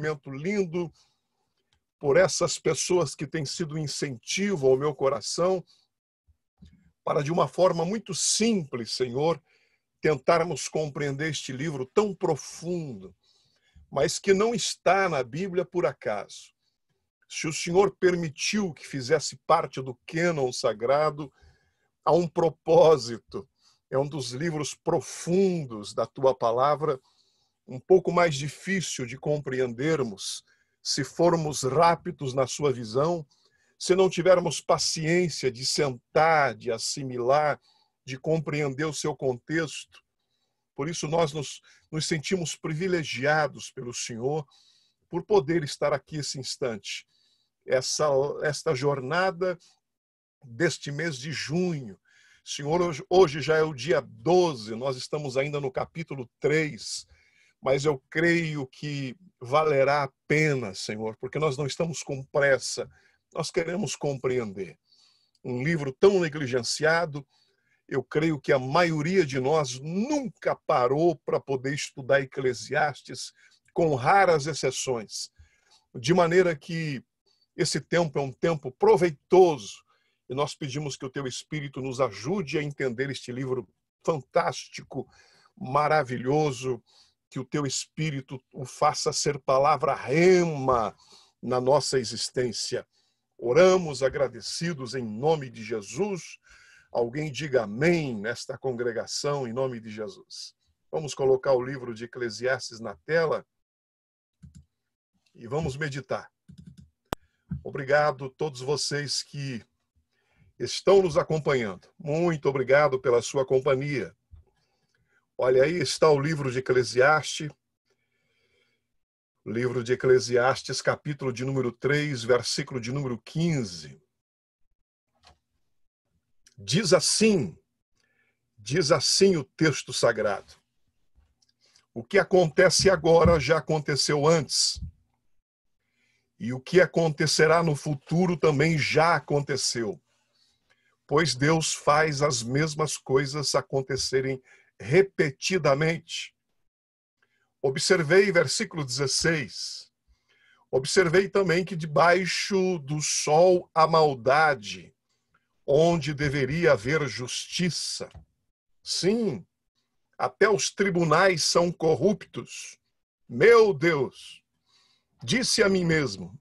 momento lindo, por essas pessoas que têm sido incentivo ao meu coração, para de uma forma muito simples, Senhor, tentarmos compreender este livro tão profundo, mas que não está na Bíblia por acaso. Se o Senhor permitiu que fizesse parte do cânon sagrado, há um propósito. É um dos livros profundos da tua palavra, um pouco mais difícil de compreendermos se formos rápidos na sua visão, se não tivermos paciência de sentar, de assimilar, de compreender o seu contexto. Por isso nós nos sentimos privilegiados pelo Senhor por poder estar aqui esse instante. Esta jornada deste mês de junho. Senhor, hoje já é o dia 12, nós estamos ainda no capítulo 3, mas eu creio que valerá a pena, Senhor, porque nós não estamos com pressa, nós queremos compreender. Um livro tão negligenciado, eu creio que a maioria de nós nunca parou para poder estudar Eclesiastes, com raras exceções. De maneira que esse tempo é um tempo proveitoso e nós pedimos que o teu Espírito nos ajude a entender este livro fantástico, maravilhoso, que o teu Espírito o faça ser palavra rema na nossa existência. Oramos agradecidos em nome de Jesus. Alguém diga amém nesta congregação em nome de Jesus. Vamos colocar o livro de Eclesiastes na tela e vamos meditar. Obrigado a todos vocês que estão nos acompanhando. Muito obrigado pela sua companhia. Olha, aí está o livro de Eclesiastes. Livro de Eclesiastes, capítulo de número 3, versículo de número 15. Diz assim o texto sagrado. O que acontece agora já aconteceu antes. E o que acontecerá no futuro também já aconteceu. Pois Deus faz as mesmas coisas acontecerem repetidamente. Observei, versículo 16, observei também que debaixo do sol há maldade, onde deveria haver justiça. Sim, até os tribunais são corruptos. Meu Deus! Disse a mim mesmo,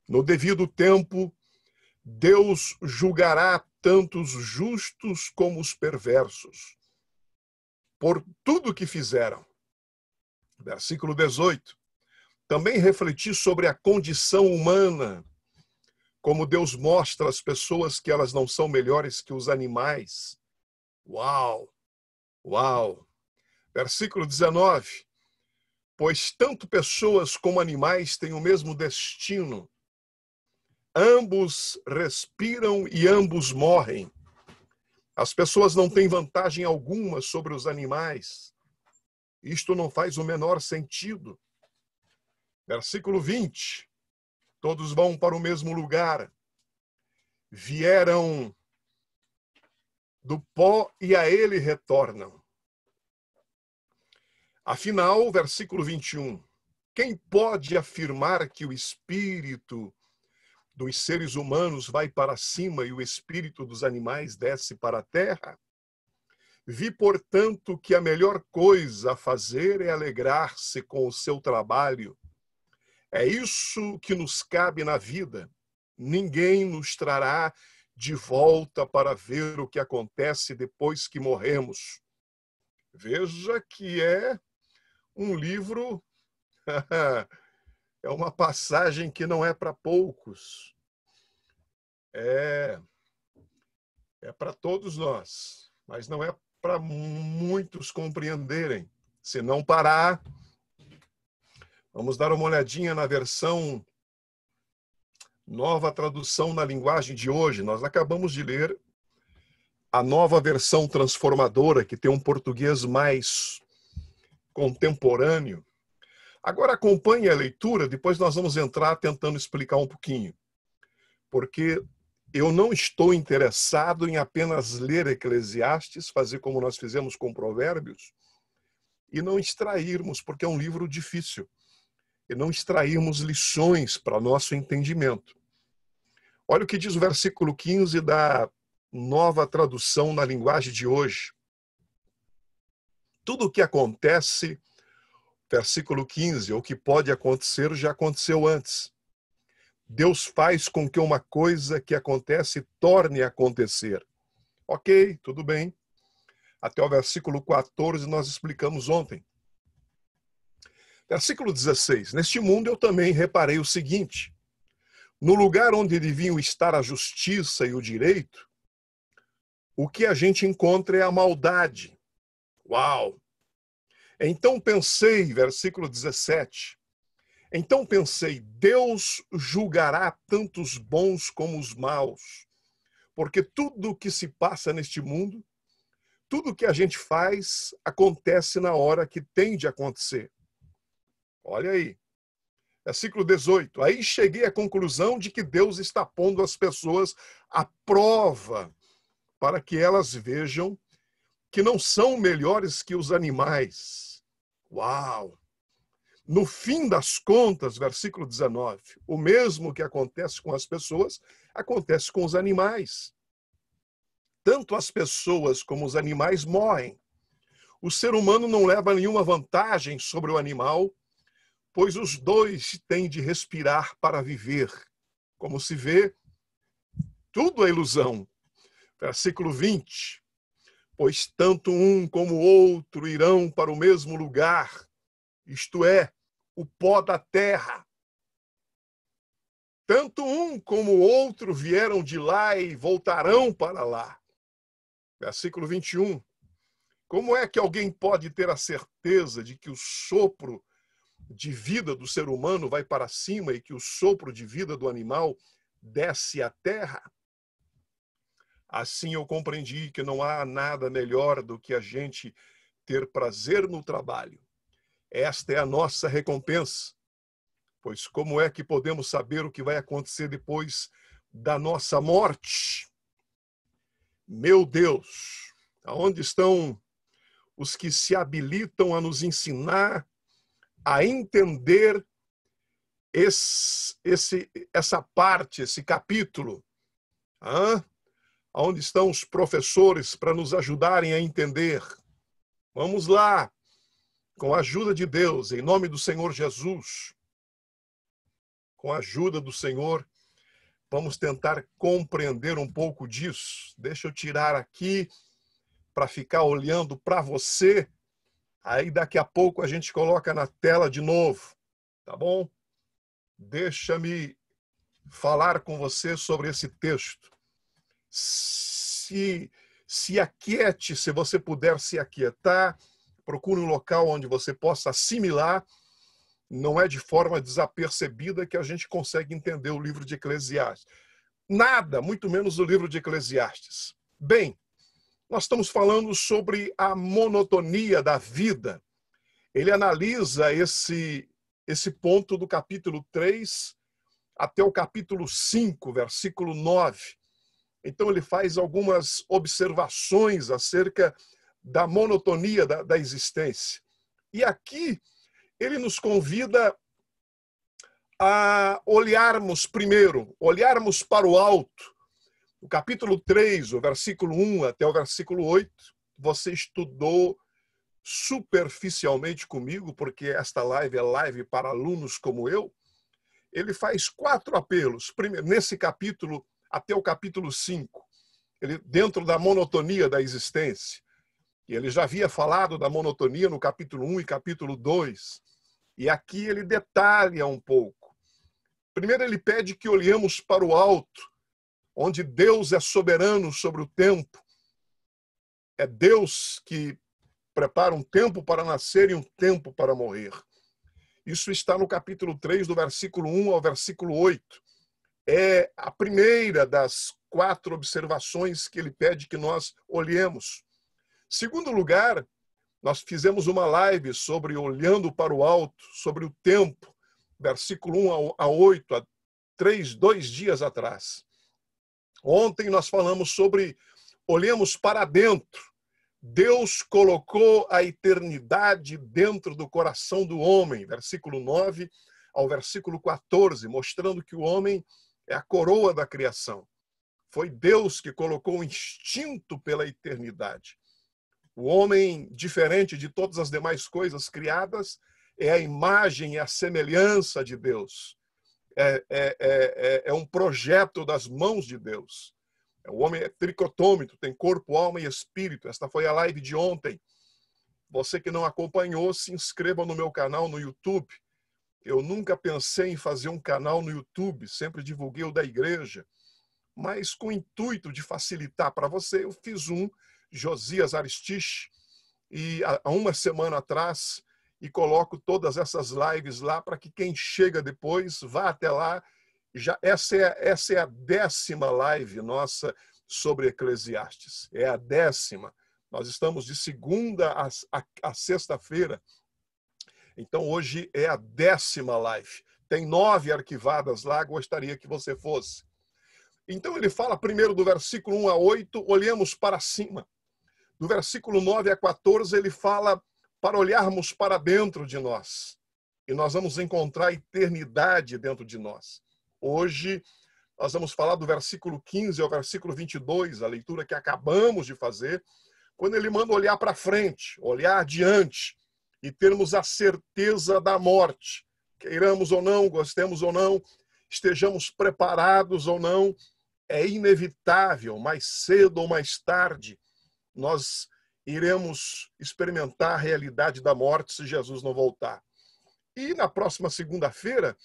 no devido tempo, Deus julgará tanto os justos como os perversos, por tudo que fizeram. Versículo 18. Também refleti sobre a condição humana, como Deus mostra às pessoas que elas não são melhores que os animais. Uau! Uau! Versículo 19. Pois tanto pessoas como animais têm o mesmo destino. Ambos respiram e ambos morrem. As pessoas não têm vantagem alguma sobre os animais. Isto não faz o menor sentido. Versículo 20. Todos vão para o mesmo lugar. Vieram do pó e a ele retornam. Afinal, versículo 21. Quem pode afirmar que o espírito dos seres humanos vai para cima e o espírito dos animais desce para a terra? Vi, portanto, que a melhor coisa a fazer é alegrar-se com o seu trabalho. É isso que nos cabe na vida. Ninguém nos trará de volta para ver o que acontece depois que morremos. Veja que é um livro, é uma passagem que não é para poucos. É para todos nós, mas não é para muitos compreenderem. Se não parar, vamos dar uma olhadinha na versão Nova Tradução na Linguagem de Hoje. Nós acabamos de ler a Nova Versão Transformadora, que tem um português mais contemporâneo. Agora acompanhe a leitura, depois nós vamos entrar tentando explicar um pouquinho. Porque eu não estou interessado em apenas ler Eclesiastes, fazer como nós fizemos com Provérbios, e não extrairmos, porque é um livro difícil. e não extrairmos lições para nosso entendimento. Olha o que diz o versículo 15 da Nova Tradução na linguagem de hoje. Tudo o que acontece, versículo 15, ou que pode acontecer, já aconteceu antes. Deus faz com que uma coisa que acontece torne a acontecer. Ok, tudo bem. Até o versículo 14 nós explicamos ontem. Versículo 16. Neste mundo eu também reparei o seguinte: no lugar onde deviam estar a justiça e o direito, o que a gente encontra é a maldade. Uau! Então pensei, versículo 17, então pensei, Deus julgará tanto os bons como os maus, porque tudo o que se passa neste mundo, tudo o que a gente faz, acontece na hora que tem de acontecer. Olha aí. Versículo 18. Aí cheguei à conclusão de que Deus está pondo as pessoas à prova para que elas vejam que não são melhores que os animais. Uau! No fim das contas, versículo 19, o mesmo que acontece com as pessoas, acontece com os animais. Tanto as pessoas como os animais morrem. O ser humano não leva nenhuma vantagem sobre o animal, pois os dois têm de respirar para viver. Como se vê, tudo é ilusão. Versículo 20. Pois tanto um como o outro irão para o mesmo lugar, isto é, o pó da terra. Tanto um como o outro vieram de lá e voltarão para lá. Versículo 21. Como é que alguém pode ter a certeza de que o sopro de vida do ser humano vai para cima e que o sopro de vida do animal desce à terra? Assim eu compreendi que não há nada melhor do que a gente ter prazer no trabalho. Esta é a nossa recompensa. Pois como é que podemos saber o que vai acontecer depois da nossa morte? Meu Deus, aonde estão os que se habilitam a nos ensinar a entender essa parte, esse capítulo? Onde estão os professores para nos ajudarem a entender? Vamos lá, com a ajuda de Deus, em nome do Senhor Jesus, com a ajuda do Senhor, vamos tentar compreender um pouco disso. Deixa eu tirar aqui para ficar olhando para você. Aí daqui a pouco a gente coloca na tela de novo, tá bom? Deixa-me falar com você sobre esse texto. Se aquiete, se você puder se aquietar, procure um local onde você possa assimilar. Não é de forma desapercebida que a gente consegue entender o livro de Eclesiastes. Nada, muito menos o livro de Eclesiastes. Bem, nós estamos falando sobre a monotonia da vida. Ele analisa esse ponto do capítulo 3 até o capítulo 5, versículo 9. Então ele faz algumas observações acerca da monotonia da existência. E aqui ele nos convida a olharmos primeiro, olharmos para o alto. O capítulo 3, o versículo 1 até o versículo 8, você estudou superficialmente comigo, porque esta live é live para alunos como eu. Ele faz 4 apelos, primeiro, nesse capítulo até o capítulo 5, ele, dentro da monotonia da existência. E ele já havia falado da monotonia no capítulo 1 e capítulo 2. E aqui ele detalha um pouco. Primeiro ele pede que olhemos para o alto, onde Deus é soberano sobre o tempo. É Deus que prepara um tempo para nascer e um tempo para morrer. Isso está no capítulo 3, do versículo 1 ao versículo 8. É a primeira das 4 observações que ele pede que nós olhemos. Segundo lugar, nós fizemos uma live sobre olhando para o alto, sobre o tempo, versículo 1 a 8, há 2 dias atrás. Ontem nós falamos sobre olhemos para dentro. Deus colocou a eternidade dentro do coração do homem, versículo 9 ao versículo 14, mostrando que o homem é a coroa da criação. Foi Deus que colocou o instinto pela eternidade. O homem, diferente de todas as demais coisas criadas, é a imagem e a semelhança de Deus. É um projeto das mãos de Deus. O homem é tricotômico, tem corpo, alma e espírito. Esta foi a live de ontem. Você que não acompanhou, se inscreva no meu canal no YouTube. Eu nunca pensei em fazer um canal no YouTube, sempre divulguei o da igreja. Mas com o intuito de facilitar para você, eu fiz um, Josias Aristiche, e há uma semana atrás, e coloco todas essas lives lá para que quem chega depois vá até lá. Essa é a 10ª live nossa sobre Eclesiastes. É a 10ª. Nós estamos de segunda a sexta-feira. Então, hoje é a 10ª live. Tem 9 arquivadas lá, gostaria que você fosse. Então, ele fala primeiro do versículo 1 a 8, olhemos para cima. Do versículo 9 a 14, ele fala para olharmos para dentro de nós. E nós vamos encontrar a eternidade dentro de nós. Hoje, nós vamos falar do versículo 15 ao versículo 22, a leitura que acabamos de fazer, quando ele manda olhar para frente, olhar adiante e termos a certeza da morte. Queiramos ou não, gostemos ou não, estejamos preparados ou não, é inevitável, mais cedo ou mais tarde, nós iremos experimentar a realidade da morte se Jesus não voltar. E na próxima segunda-feira,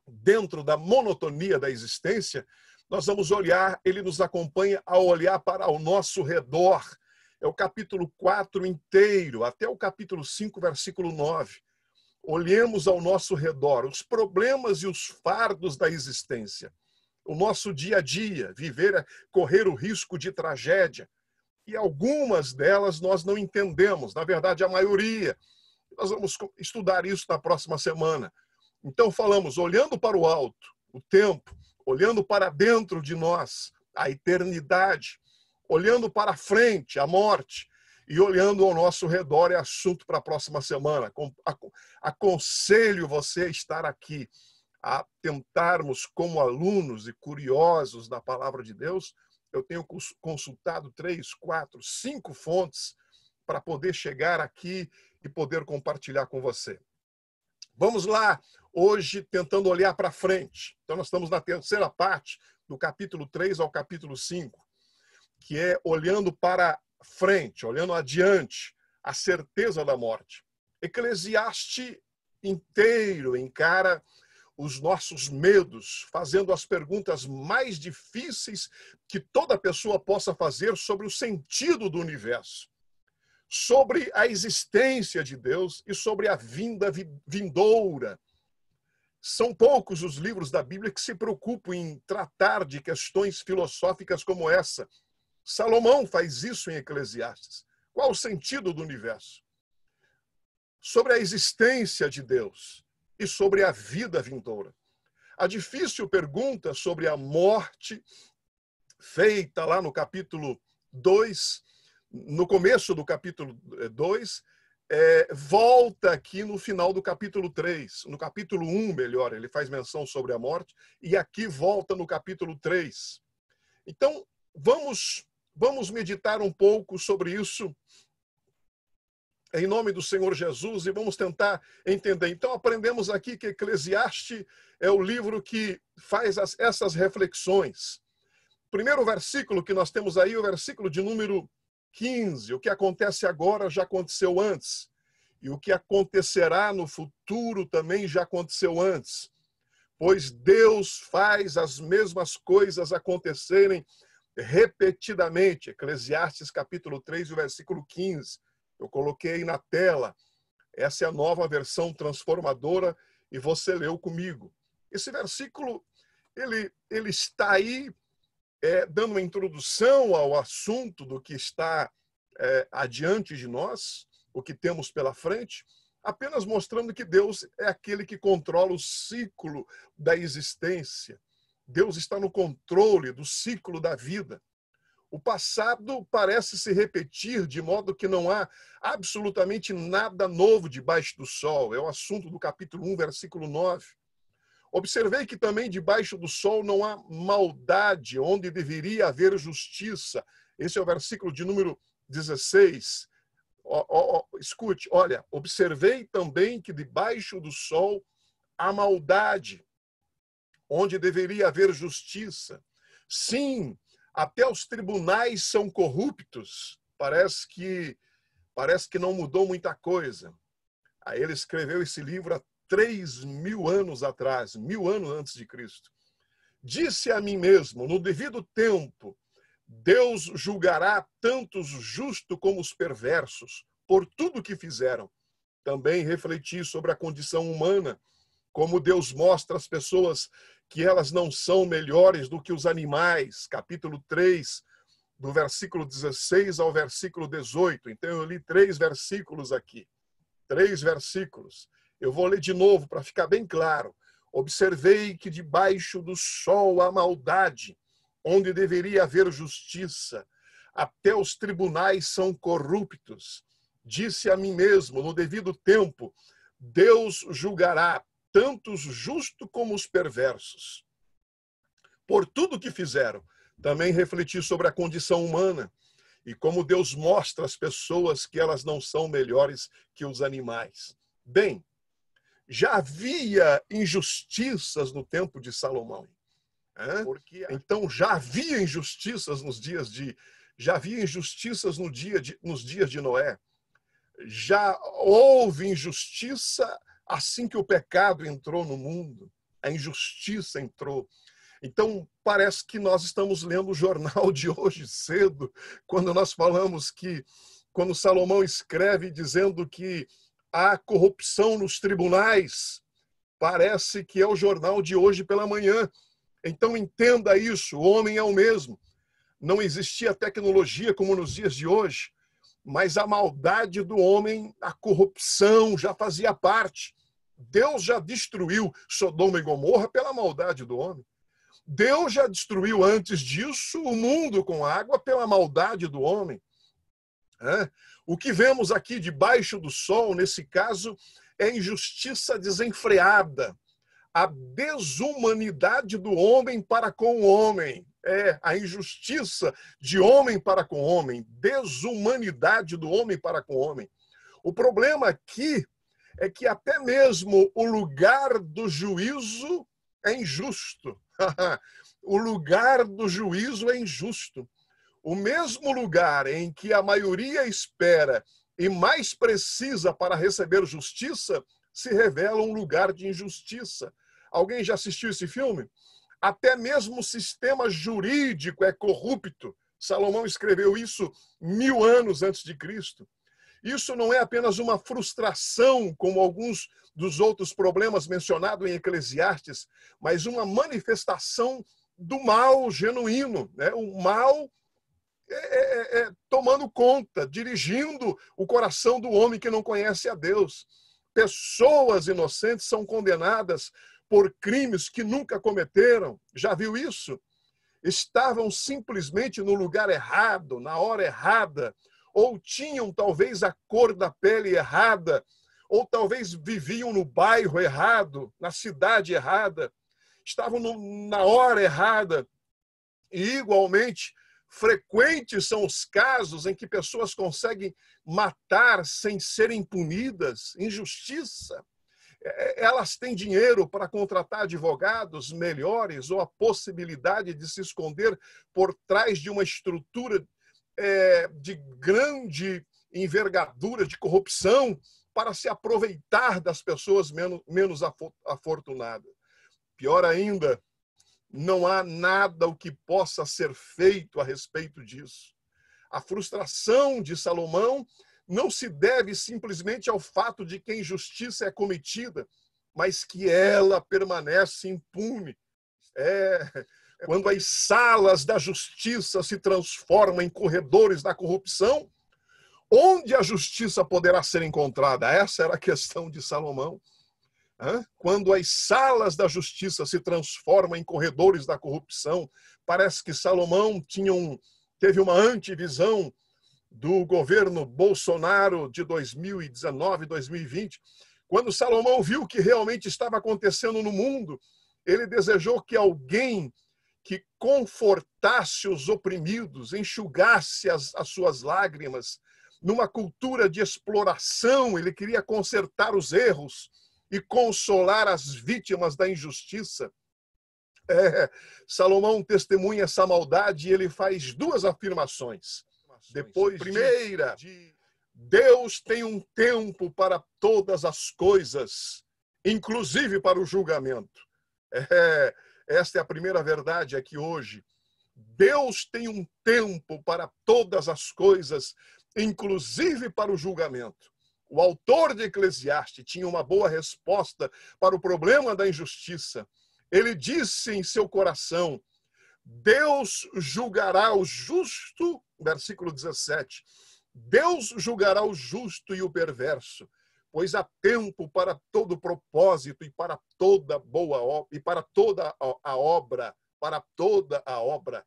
dentro da monotonia da existência, nós vamos olhar, ele nos acompanha a olhar para o nosso redor. É o capítulo 4 inteiro, até o capítulo 5, versículo 9. Olhemos ao nosso redor, os problemas e os fardos da existência. O nosso dia a dia, correr o risco de tragédia. E algumas delas nós não entendemos, na verdade, a maioria. Nós vamos estudar isso na próxima semana. Então, falamos, olhando para o alto, o tempo, olhando para dentro de nós, a eternidade, olhando para frente, a morte, e olhando ao nosso redor, é assunto para a próxima semana. Aconselho você a estar aqui, a tentarmos, como alunos e curiosos da palavra de Deus. Eu tenho consultado 3, 4, 5 fontes para poder chegar aqui e poder compartilhar com você. Vamos lá, hoje tentando olhar para frente. Então nós estamos na terceira parte, do capítulo 3 ao capítulo 5, que é olhando para frente, olhando adiante, a certeza da morte. Eclesiastes inteiro encara os nossos medos, fazendo as perguntas mais difíceis que toda pessoa possa fazer sobre o sentido do universo, sobre a existência de Deus e sobre a vinda vindoura. São poucos os livros da Bíblia que se preocupam em tratar de questões filosóficas como essa. Salomão faz isso em Eclesiastes. Qual o sentido do universo? Sobre a existência de Deus e sobre a vida vindoura. A difícil pergunta sobre a morte, feita lá no capítulo 2, no começo do capítulo 2, volta aqui no final do capítulo 3. No capítulo 1, melhor, ele faz menção sobre a morte, e aqui volta no capítulo 3. Então, vamos meditar um pouco sobre isso em nome do Senhor Jesus e vamos tentar entender. Então, aprendemos aqui que Eclesiastes é o livro que faz essas reflexões. O primeiro versículo que nós temos aí, o versículo de número 15. O que acontece agora já aconteceu antes. E o que acontecerá no futuro também já aconteceu antes. Pois Deus faz as mesmas coisas acontecerem repetidamente. Eclesiastes capítulo 3, versículo 15. Eu coloquei na tela. Essa é a nova versão transformadora e você leu comigo. Esse versículo, ele está aí dando uma introdução ao assunto do que está adiante de nós, o que temos pela frente, apenas mostrando que Deus é aquele que controla o ciclo da existência. Deus está no controle do ciclo da vida. O passado parece se repetir, de modo que não há absolutamente nada novo debaixo do sol. É o assunto do capítulo 1, versículo 9. Observei que também debaixo do sol não há maldade, onde deveria haver justiça. Esse é o versículo de número 16. Escute, olha, observei também que debaixo do sol há maldade, onde deveria haver justiça. Sim, até os tribunais são corruptos. Parece que não mudou muita coisa. Aí ele escreveu esse livro há 3.000 anos atrás, 1.000 anos antes de Cristo. Disse a mim mesmo, no devido tempo, Deus julgará tanto os justos como os perversos, por tudo que fizeram. Também refleti sobre a condição humana, como Deus mostra às pessoas que elas não são melhores do que os animais. Capítulo 3, do versículo 16 ao versículo 18. Então eu li 3 versículos aqui. 3 versículos. Eu vou ler de novo para ficar bem claro. Observei que debaixo do sol há maldade, onde deveria haver justiça. Até os tribunais são corruptos. Disse a mim mesmo, no devido tempo, Deus julgará tanto os justos como os perversos. Por tudo que fizeram, também refleti sobre a condição humana e como Deus mostra às pessoas que elas não são melhores que os animais. Bem, já havia injustiças no tempo de Salomão. Então já havia injustiças nos dias de nos dias de Noé. Já houve injustiça assim que o pecado entrou no mundo. A injustiça entrou. Então, parece que nós estamos lendo o jornal de hoje cedo, quando nós falamos que, quando Salomão escreve dizendo que há corrupção nos tribunais, parece que é o jornal de hoje pela manhã. Então, entenda isso, o homem é o mesmo. Não existia tecnologia como nos dias de hoje, mas a maldade do homem, a corrupção já fazia parte. Deus já destruiu Sodoma e Gomorra pela maldade do homem. Deus já destruiu antes disso o mundo com água pela maldade do homem. O que vemos aqui debaixo do sol, nesse caso, é injustiça desenfreada. A desumanidade do homem para com o homem. É a injustiça de homem para com homem. Desumanidade do homem para com o homem. O problema aqui é que até mesmo o lugar do juízo é injusto. O lugar do juízo é injusto. O mesmo lugar em que a maioria espera e mais precisa para receber justiça, se revela um lugar de injustiça. Alguém já assistiu esse filme? Até mesmo o sistema jurídico é corrupto. Salomão escreveu isso 1000 anos antes de Cristo. Isso não é apenas uma frustração, como alguns dos outros problemas mencionados em Eclesiastes, mas uma manifestação do mal genuíno, né? O mal tomando conta, dirigindo o coração do homem que não conhece a Deus. Pessoas inocentes são condenadas por crimes que nunca cometeram. Já viu isso? Estavam simplesmente no lugar errado, na hora errada, ou tinham talvez a cor da pele errada, ou talvez viviam no bairro errado, na cidade errada, estavam na hora errada. E, igualmente, frequentes são os casos em que pessoas conseguem matar sem serem punidas, injustiça. Elas têm dinheiro para contratar advogados melhores ou a possibilidade de se esconder por trás de uma estrutura de grande envergadura de corrupção para se aproveitar das pessoas menos afortunadas. Pior ainda, não há nada o que possa ser feito a respeito disso. A frustração de Salomão não se deve simplesmente ao fato de que a injustiça é cometida, mas que ela permanece impune. Quando as salas da justiça se transformam em corredores da corrupção, onde a justiça poderá ser encontrada? Essa era a questão de Salomão. Quando as salas da justiça se transformam em corredores da corrupção, parece que Salomão tinha teve uma antevisão do governo Bolsonaro de 2019, 2020, quando Salomão viu o que realmente estava acontecendo no mundo, ele desejou que alguém que confortasse os oprimidos, enxugasse as suas lágrimas. Numa cultura de exploração, ele queria consertar os erros e consolar as vítimas da injustiça. Salomão testemunha essa maldade e ele faz duas afirmações. Depois, primeira, Deus tem um tempo para todas as coisas, inclusive para o julgamento. Esta é a primeira verdade aqui hoje. Deus tem um tempo para todas as coisas, inclusive para o julgamento. O autor de Eclesiastes tinha uma boa resposta para o problema da injustiça. Ele disse em seu coração: Deus julgará o justo, versículo 17, Deus julgará o justo e o perverso, pois há tempo para todo propósito e para toda boa obra, e para toda a obra, para toda a obra.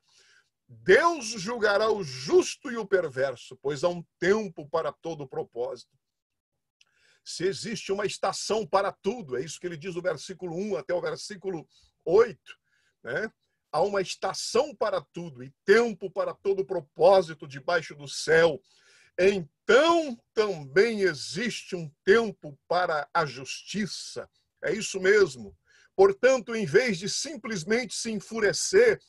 Deus julgará o justo e o perverso, pois há um tempo para todo propósito. Se existe uma estação para tudo, é isso que ele diz do versículo 1 até o versículo 8, né? Há uma estação para tudo e tempo para todo propósito debaixo do céu. Então também existe um tempo para a justiça. É isso mesmo. Portanto, em vez de simplesmente se enfurecer,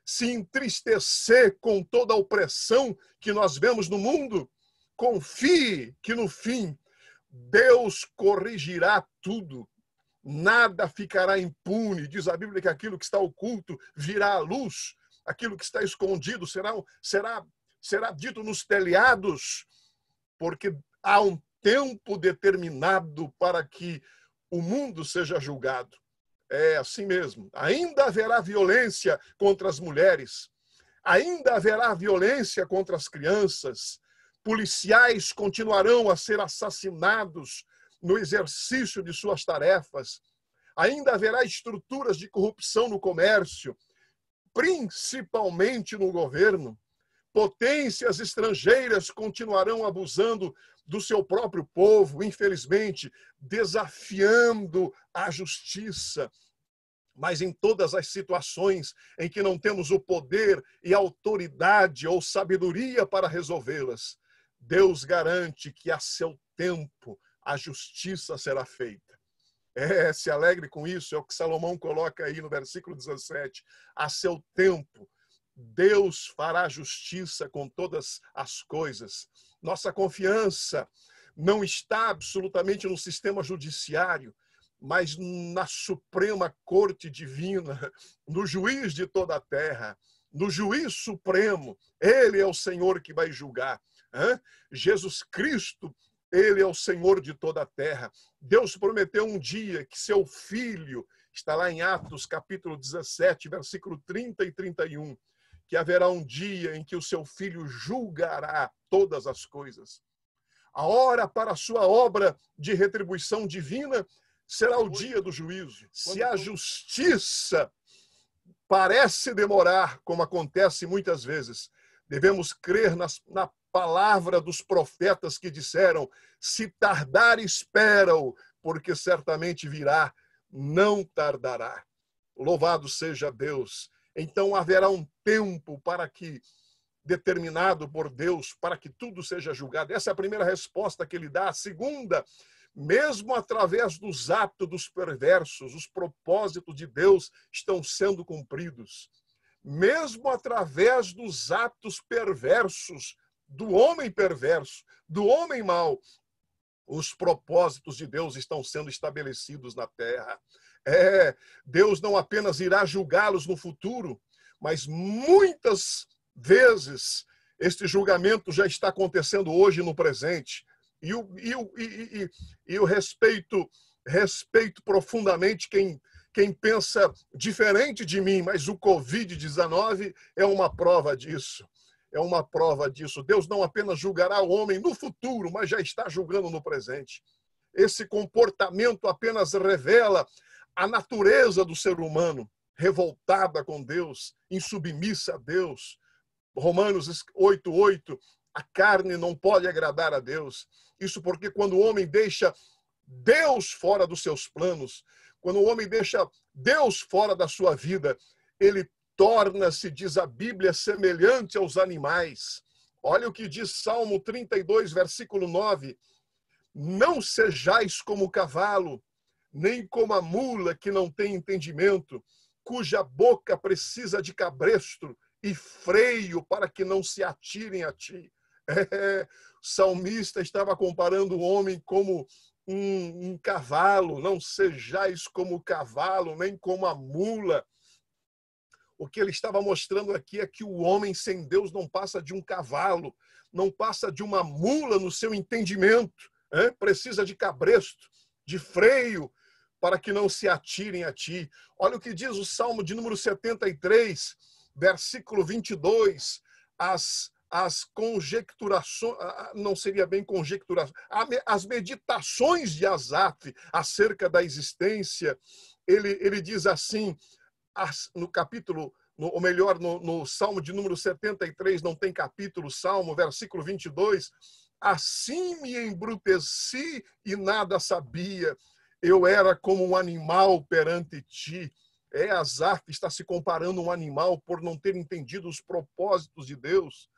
se entristecer com toda a opressão que nós vemos no mundo, confie que no fim Deus corrigirá tudo. Nada ficará impune. Diz a Bíblia que aquilo que está oculto virá à luz, aquilo que está escondido será dito nos telhados, porque há um tempo determinado para que o mundo seja julgado. É assim mesmo. Ainda haverá violência contra as mulheres, ainda haverá violência contra as crianças, policiais continuarão a ser assassinados no exercício de suas tarefas, ainda haverá estruturas de corrupção no comércio, principalmente no governo. Potências estrangeiras continuarão abusando do seu próprio povo, infelizmente, desafiando a justiça. Mas em todas as situações em que não temos o poder e autoridade ou sabedoria para resolvê-las, Deus garante que a seu tempo a justiça será feita. Se alegre com isso, é o que Salomão coloca aí no versículo 17. A seu tempo, Deus fará justiça com todas as coisas. Nossa confiança não está absolutamente no sistema judiciário, mas na Suprema Corte Divina, no juiz de toda a terra, no juiz supremo. Ele é o Senhor que vai julgar. Jesus Cristo, ele é o Senhor de toda a terra. Deus prometeu um dia que seu filho, está lá em Atos capítulo 17, versículo 30 e 31, que haverá um dia em que o seu filho julgará todas as coisas. A hora para a sua obra de retribuição divina será o dia do juízo. Se a justiça parece demorar, como acontece muitas vezes, devemos crer na palavra dos profetas que disseram: se tardar, espera-o, porque certamente virá, não tardará. Louvado seja Deus. Então haverá um tempo para que, determinado por Deus, para que tudo seja julgado. Essa é a primeira resposta que ele dá. A segunda: mesmo através dos atos dos perversos, os propósitos de Deus estão sendo cumpridos. Mesmo através dos atos perversos, do homem perverso, do homem mau, os propósitos de Deus estão sendo estabelecidos na terra. Deus não apenas irá julgá-los no futuro, mas muitas vezes este julgamento já está acontecendo hoje no presente. E eu respeito profundamente quem pensa diferente de mim, mas o Covid-19 é uma prova disso. É uma prova disso. Deus não apenas julgará o homem no futuro, mas já está julgando no presente. Esse comportamento apenas revela a natureza do ser humano, revoltada com Deus, insubmissa a Deus, Romanos 8:8, a carne não pode agradar a Deus. Isso porque quando o homem deixa Deus fora dos seus planos, quando o homem deixa Deus fora da sua vida, ele torna-se, diz a Bíblia, semelhante aos animais. Olha o que diz Salmo 32, versículo 9. Não sejais como o cavalo, nem como a mula que não tem entendimento, cuja boca precisa de cabresto e freio para que não se atirem a ti. O salmista estava comparando o homem como um cavalo. Não sejais como o cavalo, nem como a mula. O que ele estava mostrando aqui é que o homem sem Deus não passa de um cavalo, não passa de uma mula no seu entendimento. Precisa de cabresto, de freio, para que não se atirem a ti. Olha o que diz o Salmo de número 73, versículo 22. As conjecturações, não seria bem conjecturações, as meditações de Asaf acerca da existência, ele diz assim, no capítulo, ou melhor, no Salmo de número 73, não tem capítulo, Salmo, versículo 22, assim me embruteci e nada sabia, eu era como um animal perante ti. Asaf está se comparando a um animal por não ter entendido os propósitos de Deus,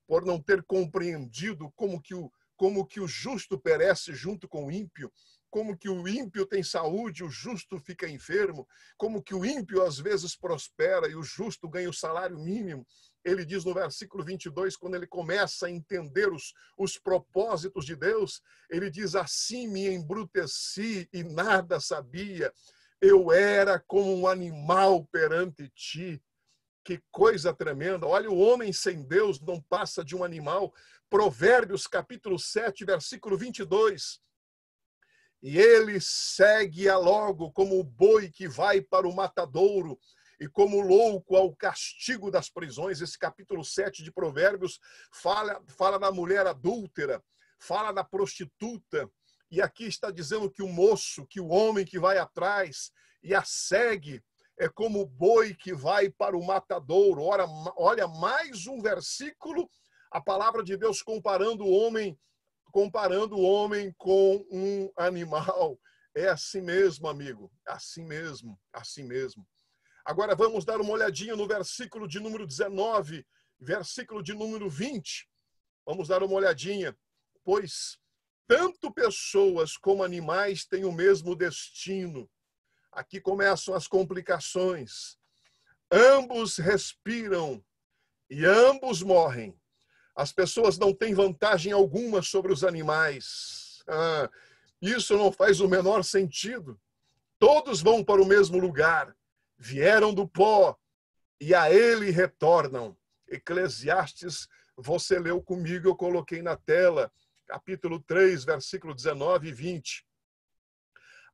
por não ter compreendido como que o justo perece junto com o ímpio, como que o ímpio tem saúde, o justo fica enfermo, como que o ímpio às vezes prospera e o justo ganha o salário mínimo. Ele diz no versículo 22, quando ele começa a entender os propósitos de Deus, ele diz, assim me embruteci e nada sabia, eu era como um animal perante ti. Que coisa tremenda. Olha, o homem sem Deus não passa de um animal. Provérbios, capítulo 7, versículo 22. E ele segue-a logo como o boi que vai para o matadouro e como louco ao castigo das prisões. Esse capítulo 7 de Provérbios fala da mulher adúltera, fala da prostituta. E aqui está dizendo que o moço, que o homem que vai atrás e a segue, é como o boi que vai para o matadouro. Olha mais um versículo, a palavra de Deus comparando o homem com um animal. É assim mesmo, amigo. Assim mesmo, assim mesmo. Agora vamos dar uma olhadinha no versículo de número 19, versículo de número 20. Vamos dar uma olhadinha. Pois tanto pessoas como animais têm o mesmo destino. Aqui começam as complicações. Ambos respiram e ambos morrem. As pessoas não têm vantagem alguma sobre os animais. Isso não faz o menor sentido. Todos vão para o mesmo lugar. Vieram do pó e a ele retornam. Eclesiastes, você leu comigo, eu coloquei na tela, capítulo 3, versículo 19 e 20.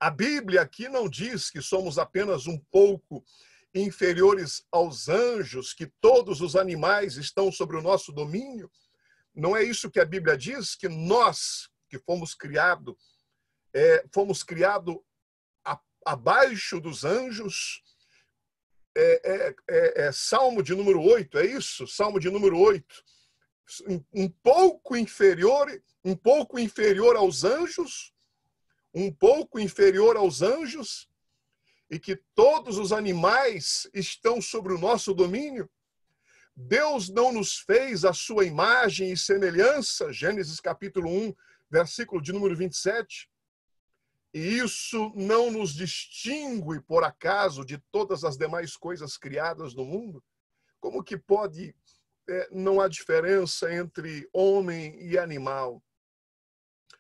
A Bíblia aqui não diz que somos apenas um pouco inferiores aos anjos, que todos os animais estão sobre o nosso domínio. Não é isso que a Bíblia diz, que nós, que fomos criados abaixo dos anjos. Salmo de número 8, é isso? Salmo de número 8. Um pouco inferior aos anjos, e que todos os animais estão sobre o nosso domínio. Deus não nos fez a sua imagem e semelhança, Gênesis capítulo 1, versículo de número 27. E isso não nos distingue, por acaso, de todas as demais coisas criadas no mundo? Como que pode, não há diferença entre homem e animal?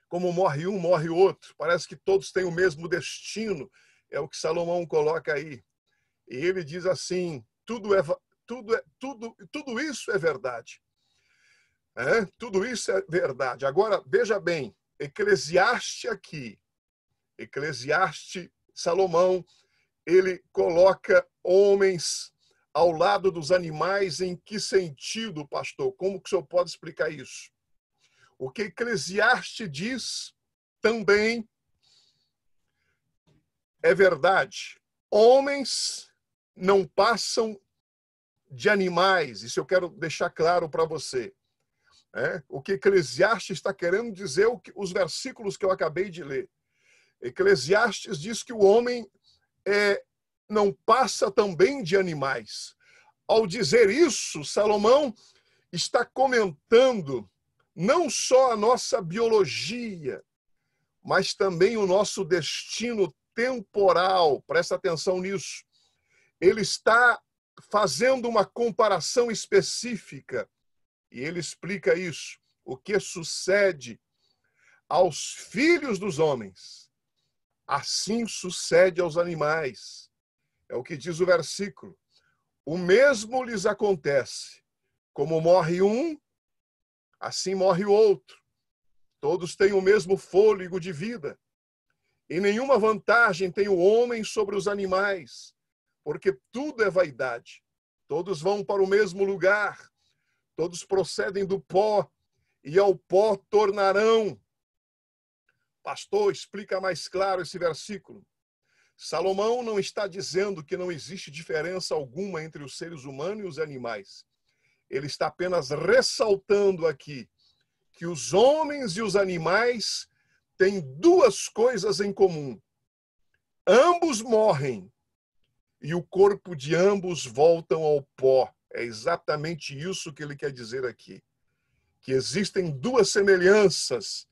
Como morre um, morre o outro. Parece que todos têm o mesmo destino. É o que Salomão coloca aí. E ele diz assim, tudo isso é verdade. Tudo isso é verdade. Agora, veja bem, Eclesiastes, Salomão, ele coloca homens ao lado dos animais. Em que sentido, pastor? Como que o senhor pode explicar isso? O que Eclesiastes diz também é verdade. Homens não passam de animais. Isso eu quero deixar claro para você. O que Eclesiastes está querendo dizer, os versículos que eu acabei de ler. Eclesiastes diz que o homem não passa também de animais. Ao dizer isso, Salomão está comentando não só a nossa biologia, mas também o nosso destino temporal. Presta atenção nisso. Ele está fazendo uma comparação específica e ele explica isso. O que sucede aos filhos dos homens, assim sucede aos animais. É o que diz o versículo. O mesmo lhes acontece. Como morre um, assim morre o outro. Todos têm o mesmo fôlego de vida. E nenhuma vantagem tem o homem sobre os animais, porque tudo é vaidade. Todos vão para o mesmo lugar. Todos procedem do pó, e ao pó tornarão. Pastor, explica mais claro esse versículo. Salomão não está dizendo que não existe diferença alguma entre os seres humanos e os animais. Ele está apenas ressaltando aqui que os homens e os animais têm duas coisas em comum. Ambos morrem e o corpo de ambos voltam ao pó. É exatamente isso que ele quer dizer aqui. Que existem duas semelhanças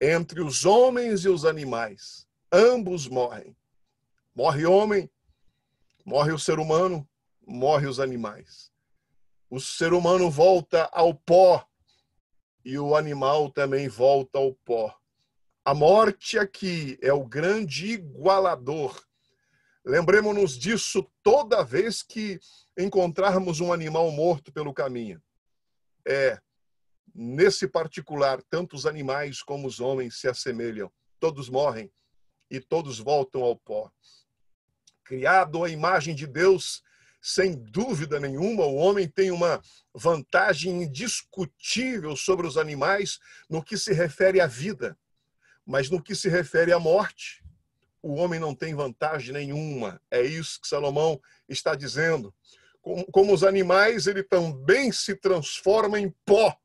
entre os homens e os animais. Ambos morrem. Morre o homem, morre o ser humano, morre os animais. O ser humano volta ao pó e o animal também volta ao pó. A morte aqui é o grande igualador. Lembremos-nos disso toda vez que encontrarmos um animal morto pelo caminho. Nesse particular, tanto os animais como os homens se assemelham. Todos morrem e todos voltam ao pó. Criado à imagem de Deus, sem dúvida nenhuma, o homem tem uma vantagem indiscutível sobre os animais no que se refere à vida. Mas no que se refere à morte, o homem não tem vantagem nenhuma. É isso que Salomão está dizendo. Como os animais, ele também se transforma em pó.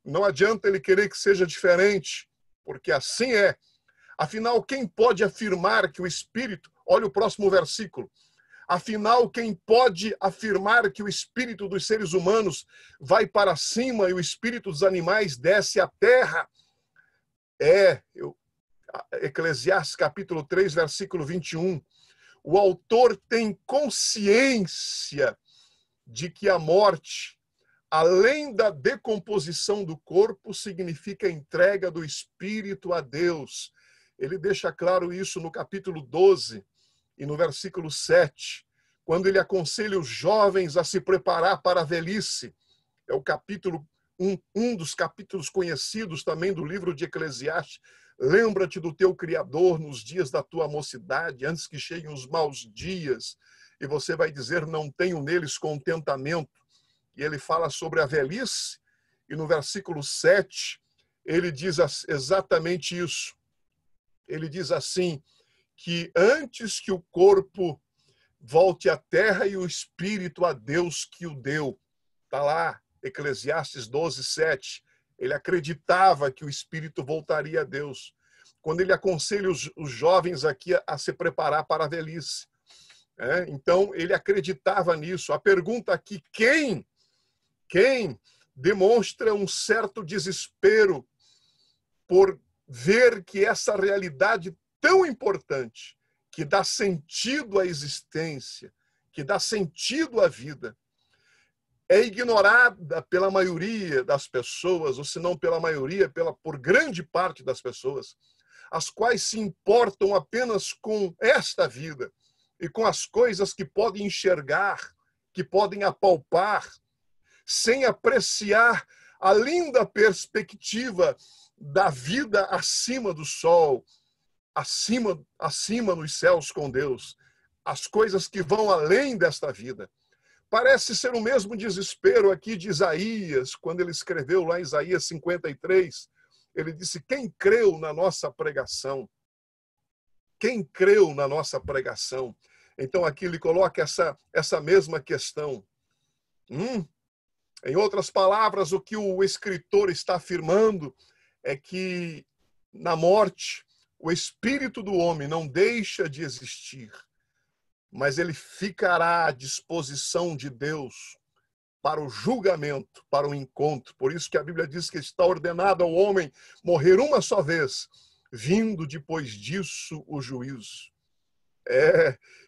Não adianta ele querer que seja diferente, porque assim é. Afinal, quem pode afirmar que o espírito... Olha o próximo versículo. Afinal, quem pode afirmar que o espírito dos seres humanos vai para cima e o espírito dos animais desce à terra? Eclesiastes capítulo 3, versículo 21. O autor tem consciência de que a morte, além da decomposição do corpo, significa a entrega do espírito a Deus. Ele deixa claro isso no capítulo 12 e no versículo 7, quando ele aconselha os jovens a se preparar para a velhice. É o capítulo um dos capítulos conhecidos também do livro de Eclesiastes. Lembra-te do teu Criador nos dias da tua mocidade, antes que cheguem os maus dias, e você vai dizer, não tenho neles contentamento. E ele fala sobre a velhice, e no versículo 7, ele diz exatamente isso. Ele diz assim, que antes que o corpo volte à terra e o espírito a Deus que o deu. Está lá, Eclesiastes 12, 7. Ele acreditava que o espírito voltaria a Deus. Quando ele aconselha os jovens aqui a se preparar para a velhice. Então, ele acreditava nisso. A pergunta aqui, quem demonstra um certo desespero por ver que essa realidade tão importante, que dá sentido à existência, que dá sentido à vida, é ignorada pela maioria das pessoas, ou se não pela maioria, por grande parte das pessoas, as quais se importam apenas com esta vida e com as coisas que podem enxergar, que podem apalpar, sem apreciar a linda perspectiva da vida acima do sol, acima nos céus com Deus, as coisas que vão além desta vida. Parece ser o mesmo desespero aqui de Isaías, quando ele escreveu lá em Isaías 53, ele disse, quem creu na nossa pregação? Quem creu na nossa pregação? Então aqui ele coloca essa mesma questão. Em outras palavras, o que o escritor está afirmando é que na morte o espírito do homem não deixa de existir, mas ele ficará à disposição de Deus para o julgamento, para o encontro. Por isso que a Bíblia diz que está ordenado ao homem morrer uma só vez, vindo depois disso o juízo.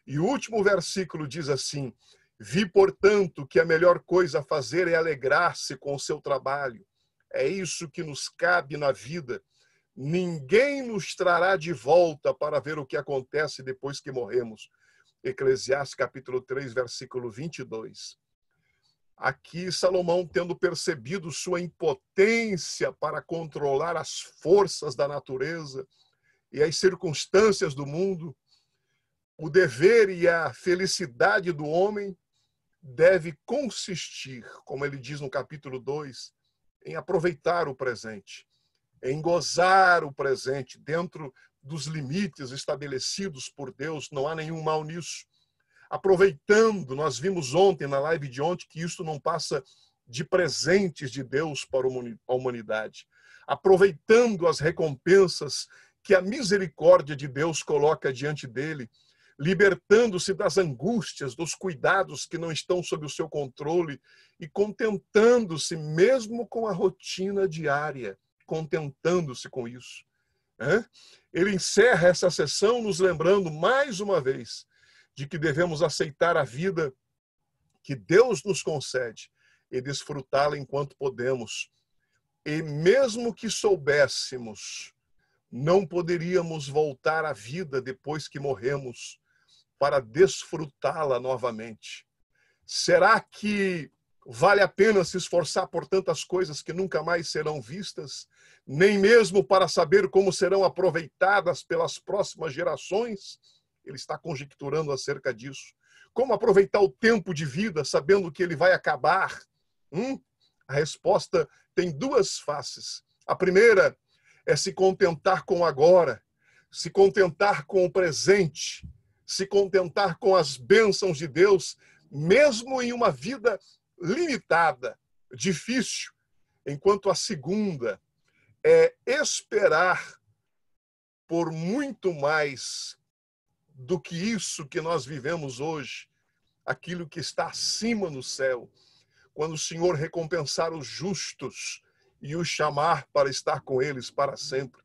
E o último versículo diz assim: vi, portanto, que a melhor coisa a fazer é alegrar-se com o seu trabalho. É isso que nos cabe na vida. Ninguém nos trará de volta para ver o que acontece depois que morremos. Eclesiastes capítulo 3, versículo 22. Aqui Salomão, tendo percebido sua impotência para controlar as forças da natureza e as circunstâncias do mundo, o dever e a felicidade do homem deve consistir, como ele diz no capítulo 2, em aproveitar o presente, em gozar o presente dentro dos limites estabelecidos por Deus. Não há nenhum mal nisso. Aproveitando, nós vimos ontem, na live de ontem, que isso não passa de presentes de Deus para a humanidade. Aproveitando as recompensas que a misericórdia de Deus coloca diante dele, libertando-se das angústias, dos cuidados que não estão sob o seu controle e contentando-se mesmo com a rotina diária, contentando-se com isso. Ele encerra essa sessão nos lembrando mais uma vez de que devemos aceitar a vida que Deus nos concede e desfrutá-la enquanto podemos. E mesmo que soubéssemos, não poderíamos voltar à vida depois que morremos para desfrutá-la novamente. Será que vale a pena se esforçar por tantas coisas que nunca mais serão vistas, nem mesmo para saber como serão aproveitadas pelas próximas gerações? Ele está conjecturando acerca disso. Como aproveitar o tempo de vida sabendo que ele vai acabar? A resposta tem duas faces. A primeira é se contentar com o agora, se contentar com o presente, se contentar com as bênçãos de Deus, mesmo em uma vida limitada, difícil. Enquanto a segunda é esperar por muito mais do que isso que nós vivemos hoje, aquilo que está acima no céu, quando o Senhor recompensar os justos e os chamar para estar com eles para sempre.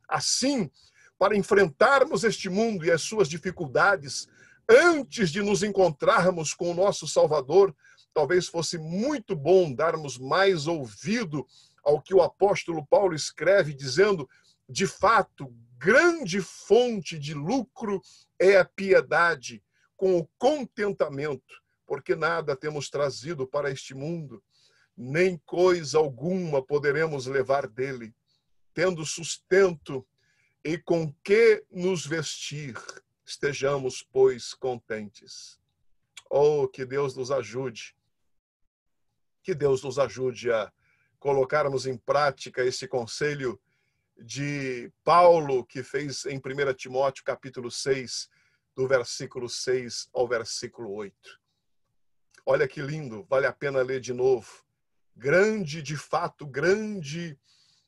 Assim, para enfrentarmos este mundo e as suas dificuldades, antes de nos encontrarmos com o nosso Salvador, talvez fosse muito bom darmos mais ouvido ao que o apóstolo Paulo escreve, dizendo: de fato, grande fonte de lucro é a piedade, com o contentamento, porque nada temos trazido para este mundo, nem coisa alguma poderemos levar dele, tendo sustento e com que nos vestir, estejamos, pois, contentes. Oh, que Deus nos ajude. Que Deus nos ajude a colocarmos em prática esse conselho de Paulo, que fez em 1 Timóteo, capítulo 6, do versículo 6 ao versículo 8. Olha que lindo, vale a pena ler de novo. Grande, de fato, grande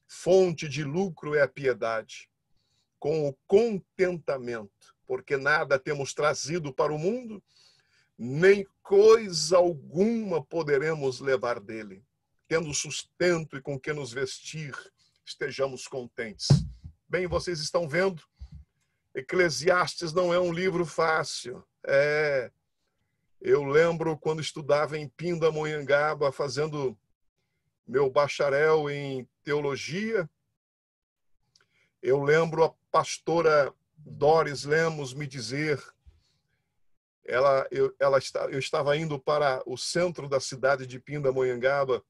fonte de lucro é a piedade, com o contentamento, porque nada temos trazido para o mundo, nem coisa alguma poderemos levar dele. Tendo sustento e com que nos vestir, estejamos contentes. Bem, vocês estão vendo, Eclesiastes não é um livro fácil. Eu lembro quando estudava em Pindamonhangaba, fazendo meu bacharel em teologia, eu lembro a pastora Doris Lemos me dizer, eu estava indo para o centro da cidade de Pindamonhangaba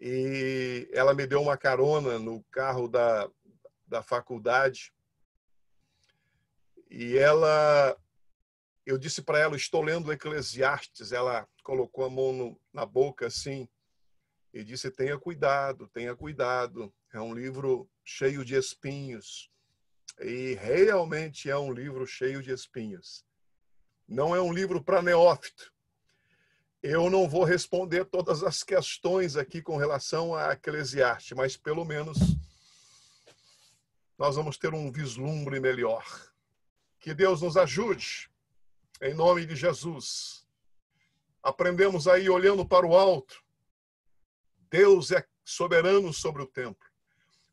e ela me deu uma carona no carro da faculdade e eu disse para ela, estou lendo Eclesiastes. Ela colocou a mão na boca assim e disse, tenha cuidado, é um livro cheio de espinhos. E realmente é um livro cheio de espinhos. Não é um livro para neófito. Eu não vou responder todas as questões aqui com relação a Eclesiastes, mas pelo menos nós vamos ter um vislumbre melhor. Que Deus nos ajude, em nome de Jesus. Aprendemos aí olhando para o alto. Deus é soberano sobre o tempo.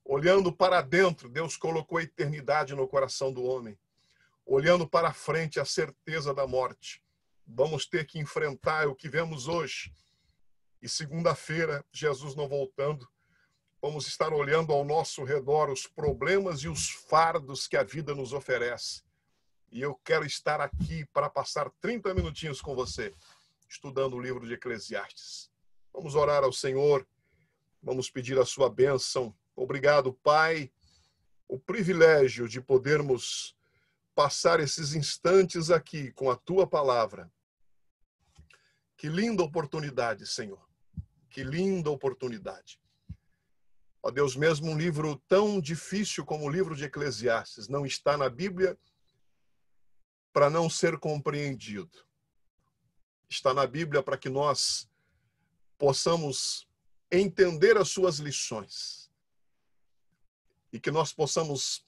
Olhando para dentro, Deus colocou a eternidade no coração do homem. Olhando para frente, a certeza da morte. Vamos ter que enfrentar o que vemos hoje. E segunda-feira, Jesus não voltando, vamos estar olhando ao nosso redor os problemas e os fardos que a vida nos oferece. E eu quero estar aqui para passar 30 minutinhos com você, estudando o livro de Eclesiastes. Vamos orar ao Senhor, vamos pedir a sua bênção. Obrigado, Pai, o privilégio de podermos passar esses instantes aqui com a tua palavra. Que linda oportunidade, Senhor. Que linda oportunidade. Ó Deus, mesmo um livro tão difícil como o livro de Eclesiastes não está na Bíblia para não ser compreendido. Está na Bíblia para que nós possamos entender as suas lições e que nós possamos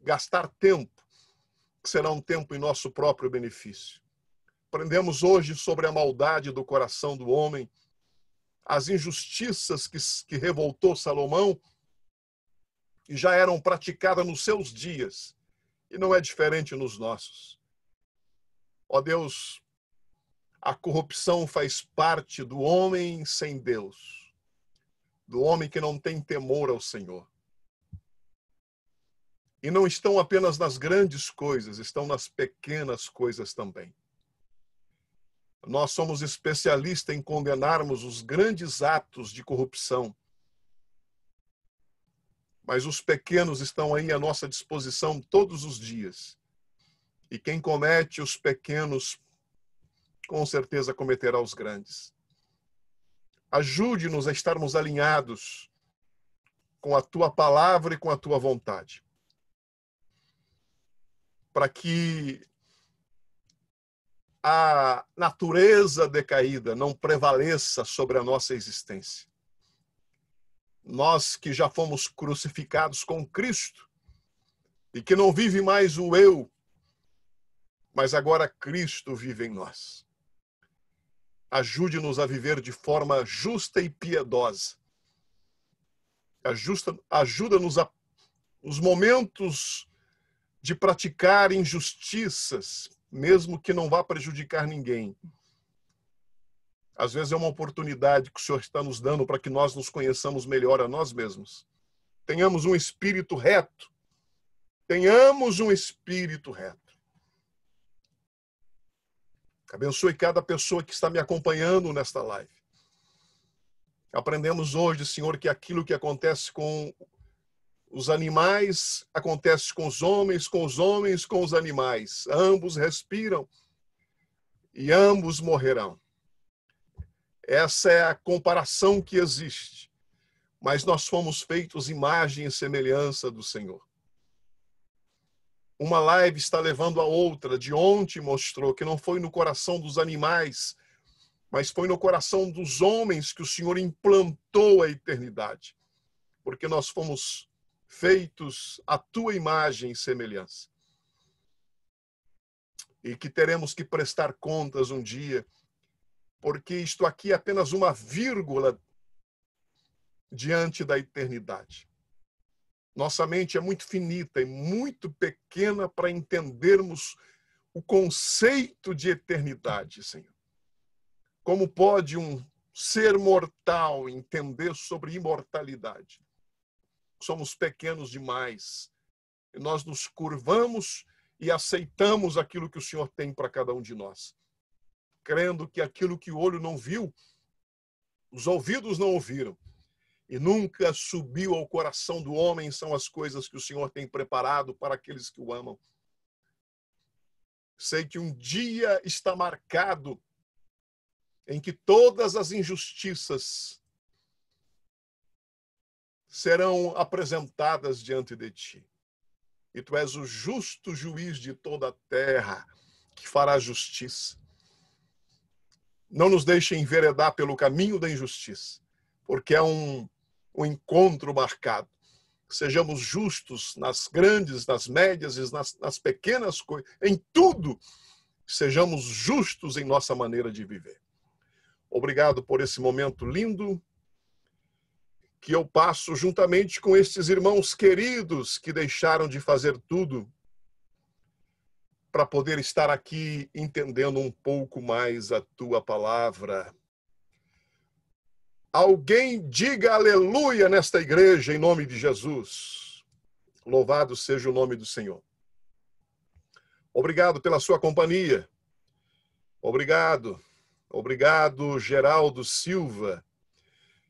gastar tempo, que será um tempo em nosso próprio benefício. Aprendemos hoje sobre a maldade do coração do homem, as injustiças que revoltou Salomão e já eram praticadas nos seus dias, e não é diferente nos nossos. Ó Deus, a corrupção faz parte do homem sem Deus, do homem que não tem temor ao Senhor. E não estão apenas nas grandes coisas, estão nas pequenas coisas também. Nós somos especialistas em condenarmos os grandes atos de corrupção. Mas os pequenos estão aí à nossa disposição todos os dias. E quem comete os pequenos, com certeza cometerá os grandes. Ajude-nos a estarmos alinhados com a tua palavra e com a tua vontade. Para que a natureza decaída não prevaleça sobre a nossa existência. Nós que já fomos crucificados com Cristo e que não vive mais o eu, mas agora Cristo vive em nós. Ajude-nos a viver de forma justa e piedosa. Ajuda-nos nos momentos de praticar injustiças, mesmo que não vá prejudicar ninguém. Às vezes é uma oportunidade que o Senhor está nos dando para que nós nos conheçamos melhor a nós mesmos. Tenhamos um espírito reto. Tenhamos um espírito reto. Abençoe cada pessoa que está me acompanhando nesta live. Aprendemos hoje, Senhor, que aquilo que acontece com os animais acontece com os homens com os animais. Ambos respiram e ambos morrerão. Essa é a comparação que existe. Mas nós fomos feitos imagem e semelhança do Senhor. Uma live está levando a outra. De ontem mostrou que não foi no coração dos animais, mas foi no coração dos homens que o Senhor implantou a eternidade. Porque nós fomos feitos à tua imagem e semelhança. E que teremos que prestar contas um dia, porque isto aqui é apenas uma vírgula diante da eternidade. Nossa mente é muito finita e muito pequena para entendermos o conceito de eternidade, Senhor. Como pode um ser mortal entender sobre imortalidade? Somos pequenos demais. E nós nos curvamos e aceitamos aquilo que o Senhor tem para cada um de nós, crendo que aquilo que o olho não viu, os ouvidos não ouviram, e nunca subiu ao coração do homem são as coisas que o Senhor tem preparado para aqueles que o amam. Sei que um dia está marcado em que todas as injustiças serão apresentadas diante de ti. E tu és o justo juiz de toda a terra, que fará justiça. Não nos deixe enveredar pelo caminho da injustiça, porque é um encontro marcado. Sejamos justos nas grandes, nas médias e nas pequenas coisas, em tudo. Sejamos justos em nossa maneira de viver. Obrigado por esse momento lindo que eu passo juntamente com estes irmãos queridos que deixaram de fazer tudo para poder estar aqui entendendo um pouco mais a tua palavra. Alguém diga aleluia nesta igreja em nome de Jesus. Louvado seja o nome do Senhor. Obrigado pela sua companhia. Obrigado. Obrigado, Geraldo Silva,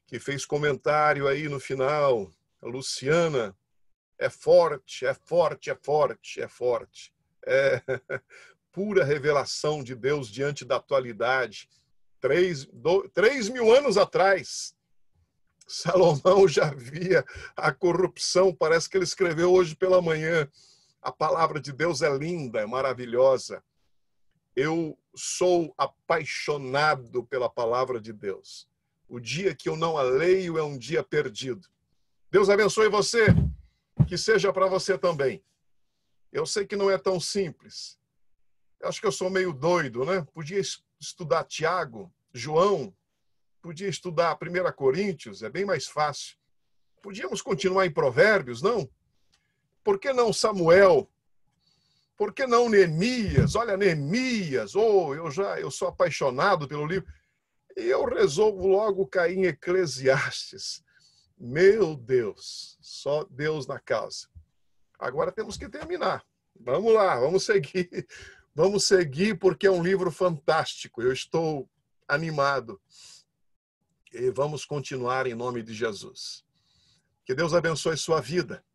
que fez comentário aí no final. A Luciana, é forte, é forte, é forte, é forte. É pura revelação de Deus diante da atualidade. 3.000 anos atrás, Salomão já via a corrupção. Parece que ele escreveu hoje pela manhã. A palavra de Deus é linda, é maravilhosa. Eu sou apaixonado pela palavra de Deus. O dia que eu não a leio é um dia perdido. Deus abençoe você, que seja para você também. Eu sei que não é tão simples. Eu acho que eu sou meio doido, né? Podia estudar Tiago, João, podia estudar 1 Coríntios, é bem mais fácil. Podíamos continuar em Provérbios, não? Por que não Samuel? Por que não Neemias? Olha, Neemias, eu sou apaixonado pelo livro. E eu resolvo logo cair em Eclesiastes. Meu Deus, só Deus na causa. Agora temos que terminar. Vamos lá, vamos seguir. Vamos seguir porque é um livro fantástico. Eu estou animado. E vamos continuar em nome de Jesus. Que Deus abençoe sua vida.